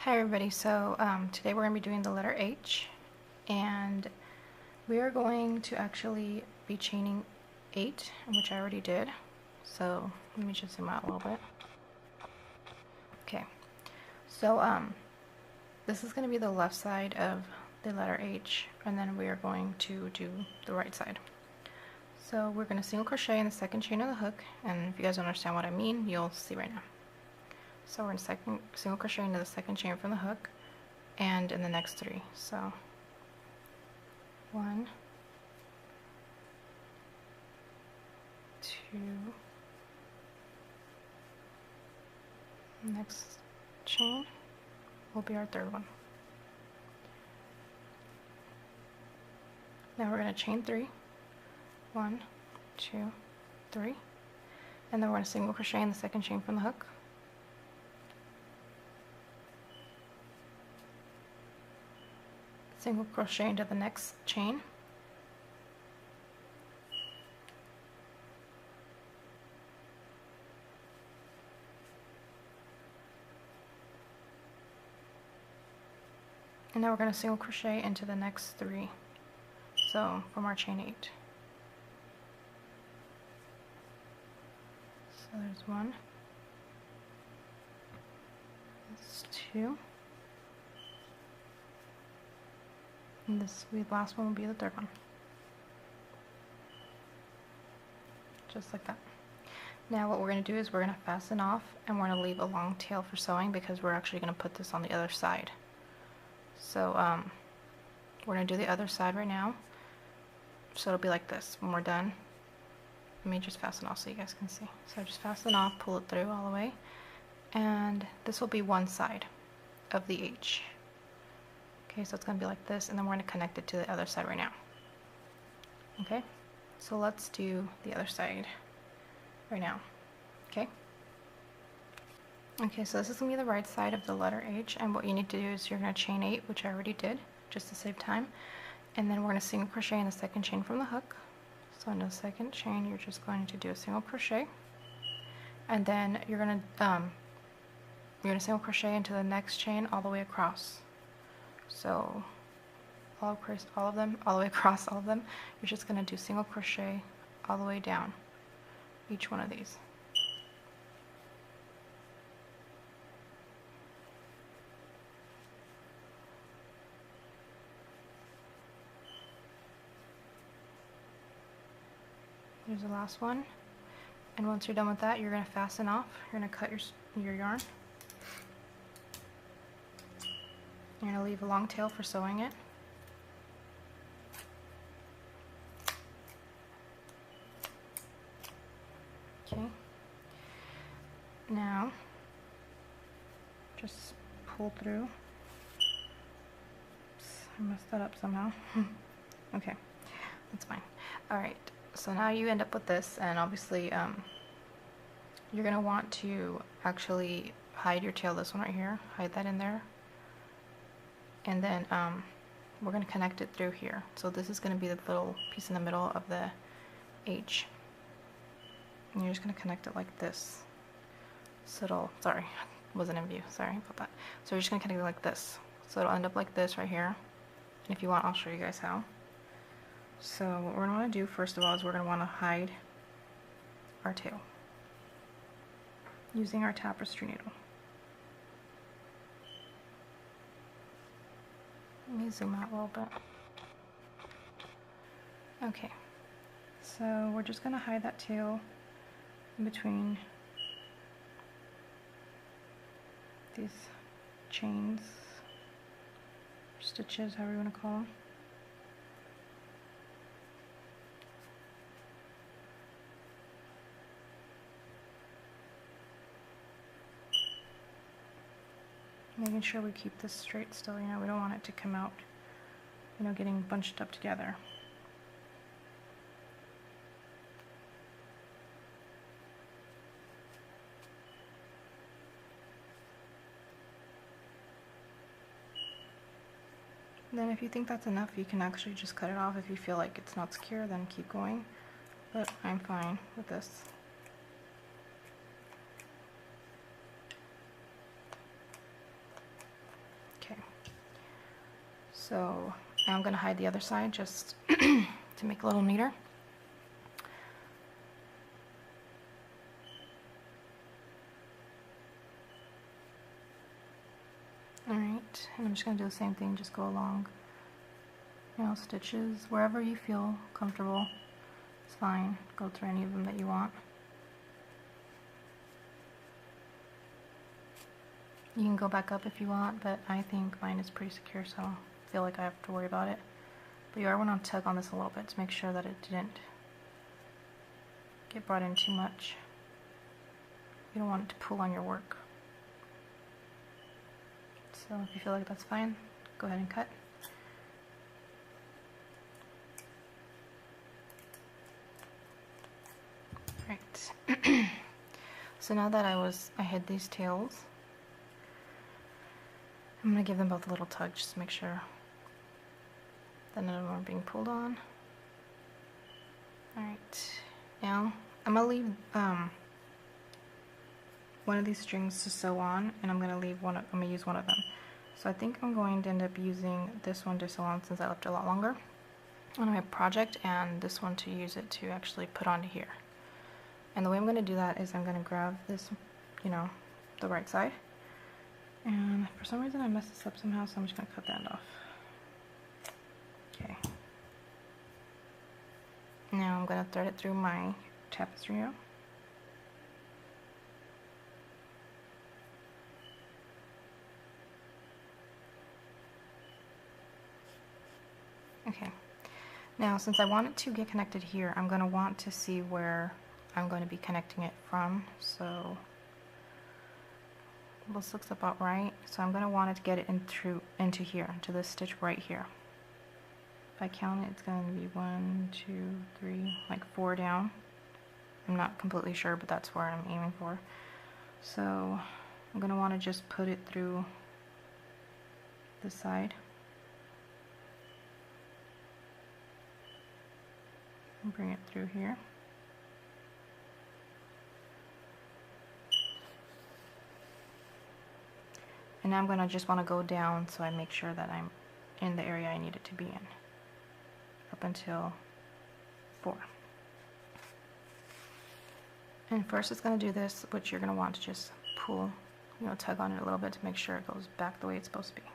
Hi everybody, so today we're going to be doing the letter H, and we are going to actually be chaining 8, which I already did. So let me just zoom out a little bit. Okay, so this is going to be the left side of the letter H, and then we are going to do the right side. So we're going to single crochet in the second chain of the hook, and if you guys don't understand what I mean, you'll see right now. So we're in single crochet into the second chain from the hook and in the next 3. So 1, 2, next chain will be our 3rd one. Now we're going to chain 3, 1, 2, 3, and then we're going to single crochet in the second chain from the hook. Single crochet into the next chain, and now we're going to single crochet into the next 3, so from our chain 8. So there's 1, that's 2, and this last one will be the 3rd one. Just like that. Now what we're going to do is we're going to fasten off, and we're going to leave a long tail for sewing because we're actually going to put this on the other side. So we're going to do the other side right now. So it'll be like this when we're done. Let me just fasten off so you guys can see. So just fasten off, pull it through all the way, and this will be one side of the H. Okay, so it's going to be like this, and then we're going to connect it to the other side right now. Okay, so let's do the other side right now. Okay. Okay, so this is going to be the right side of the letter H, and what you need to do is you're going to chain 8, which I already did, just to save time, and then we're going to single crochet in the second chain from the hook. So in the second chain, you're just going to do a single crochet, and then you're going to single crochet into the next chain all the way across. So all of them, all the way across all of them, you're just going to do single crochet all the way down each one of these. Here's the last one, and once you're done with that, you're going to fasten off. You're going to cut your yarn. You're going to leave a long tail for sewing it. Okay. Now, just pull through. Oops, I messed that up somehow. Okay, that's fine. Alright, so now you end up with this, and obviously you're going to want to actually hide your tail, this one right here, hide that in there. And then we're going to connect it through here. So this is going to be the little piece in the middle of the H. And you're just going to connect it like this. So it'll, sorry, wasn't in view, sorry about that. So you're just going to connect it like this. So it'll end up like this right here. And if you want, I'll show you guys how. So what we're going to want to do first of all is we're going to want to hide our tail using our tapestry needle. Let me zoom out a little bit. Okay, so we're just going to hide that tail in between these chains, stitches, however you want to call them. Making sure we keep this straight still, you know, we don't want it to come out, you know, getting bunched up together. Then if you think that's enough, you can actually just cut it off. If you feel like it's not secure, then keep going, but I'm fine with this. So now I'm going to hide the other side just to make it a little neater. Alright, and I'm just going to do the same thing, just go along, you know, stitches, wherever you feel comfortable, it's fine, go through any of them that you want. You can go back up if you want, but I think mine is pretty secure, so I don't feel like I have to worry about it. But you are want to tug on this a little bit to make sure that it didn't get brought in too much. You don't want it to pull on your work. So if you feel like that's fine, go ahead and cut. Right. So now that I hid these tails, I'm going to give them both a little tug just to make sure that none of them are being pulled on. Alright, now I'm going to leave one of these strings to sew on, and I'm going to use one of them. So I think I'm going to end up using this one to sew on since I left it a lot longer on my project, and this one to use it to actually put onto here. And the way I'm going to do that is I'm going to grab this, you know, the right side. And for some reason I messed this up somehow, so I'm just going to cut the end off. Okay. Now I'm going to thread it through my tapestry row. Okay. Now since I want it to get connected here, I'm going to want to see where I'm going to be connecting it from. So this looks about right. So I'm going to want it to get it into here, into this stitch right here. If I count it, it's going to be 1, 2, 3, like 4 down. I'm not completely sure, but that's where I'm aiming for. So I'm going to want to just put it through this side. And bring it through here. And now I'm going to just want to go down so I make sure that I'm in the area I need it to be in. Up until 4. And first it's going to do this, which you're going to want to just pull, you know, tug on it a little bit to make sure it goes back the way it's supposed to be.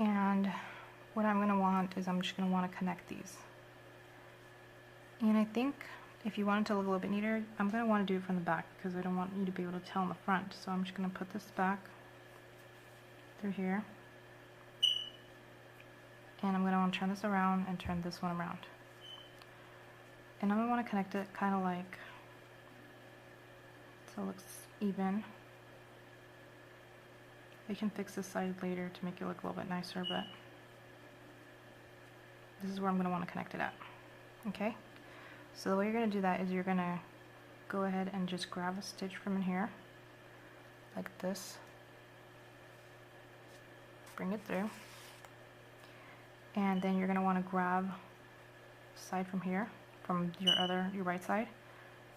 And what I'm going to want is I'm just going to want to connect these. And I think if you want it to look a little bit neater, I'm going to want to do it from the back because I don't want you to be able to tell in the front. So I'm just going to put this back through here. And I'm going to want to turn this around and turn this one around. And I'm going to want to connect it kind of like so it looks even. I can fix this side later to make it look a little bit nicer, but this is where I'm going to want to connect it at. Okay? So the way you're going to do that is you're going to go ahead and just grab a stitch from in here, like this, bring it through, and then you're going to want to grab side from here, from your right side,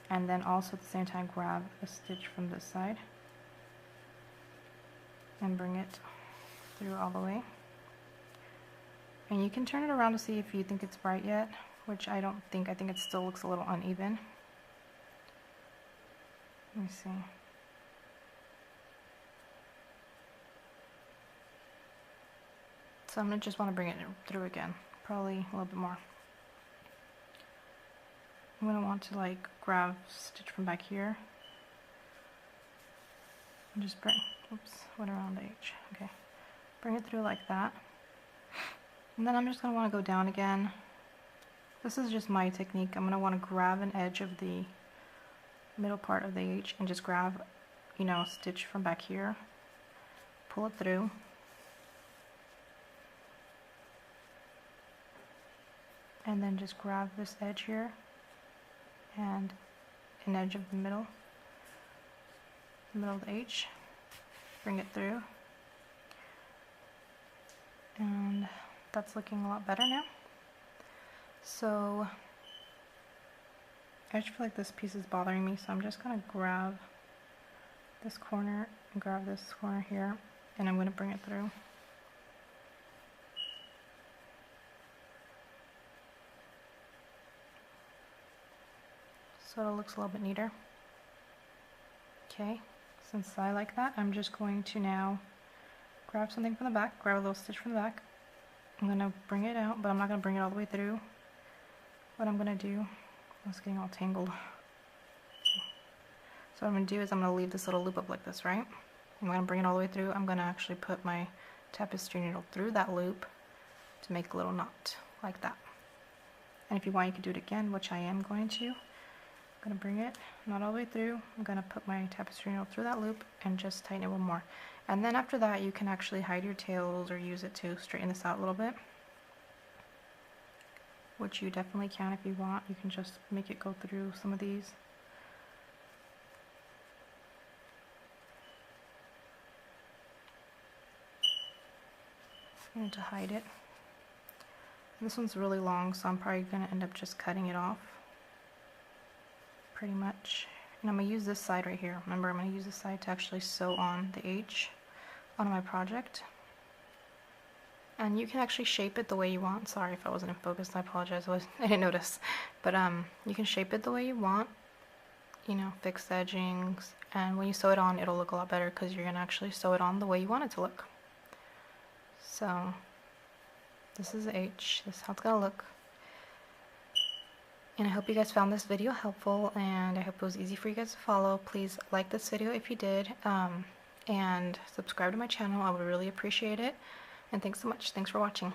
and then also at the same time grab a stitch from this side and bring it through all the way. And you can turn it around to see if you think it's right yet, which I don't think. I think it still looks a little uneven. Let me see. So I'm going to just want to bring it through again, probably a little bit more. I'm going to want to like grab stitch from back here and just bring, oops, went around the edge. Okay, bring it through like that. And then I'm just going to want to go down again. This is just my technique. I'm going to want to grab an edge of the middle part of the H and just grab, you know, stitch from back here, pull it through, and then just grab this edge here and an edge of the middle of the H, bring it through, and that's looking a lot better now. So I just feel like this piece is bothering me, so I'm just going to grab this corner and grab this corner here, and I'm going to bring it through. so it looks a little bit neater. Okay, since I like that, I'm just going to now grab something from the back, grab a little stitch from the back. I'm going to bring it out, but I'm not going to bring it all the way through. What I'm going to do, it's getting all tangled. So what I'm going to do is I'm going to leave this little loop up like this, right? I'm going to bring it all the way through. I'm going to actually put my tapestry needle through that loop to make a little knot like that. And if you want, you can do it again, which I am going to. I'm going to bring it not all the way through. I'm going to put my tapestry needle through that loop and just tighten it one more. And then after that, you can actually hide your tails or use it to straighten this out a little bit, which you definitely can if you want. You can just make it go through some of these. And to hide it. And this one's really long, so I'm probably going to end up just cutting it off. Pretty much. And I'm going to use this side right here. Remember, I'm going to use this side to actually sew on the H on my project. And you can actually shape it the way you want. Sorry if I wasn't in focus, I apologize, I didn't notice. But you can shape it the way you want. You know, fix the edgings. And when you sew it on, it'll look a lot better because you're going to actually sew it on the way you want it to look. So, this is the H. This is how it's going to look. And I hope you guys found this video helpful, and I hope it was easy for you guys to follow. Please like this video if you did, and subscribe to my channel. I would really appreciate it. And thanks so much. Thanks for watching.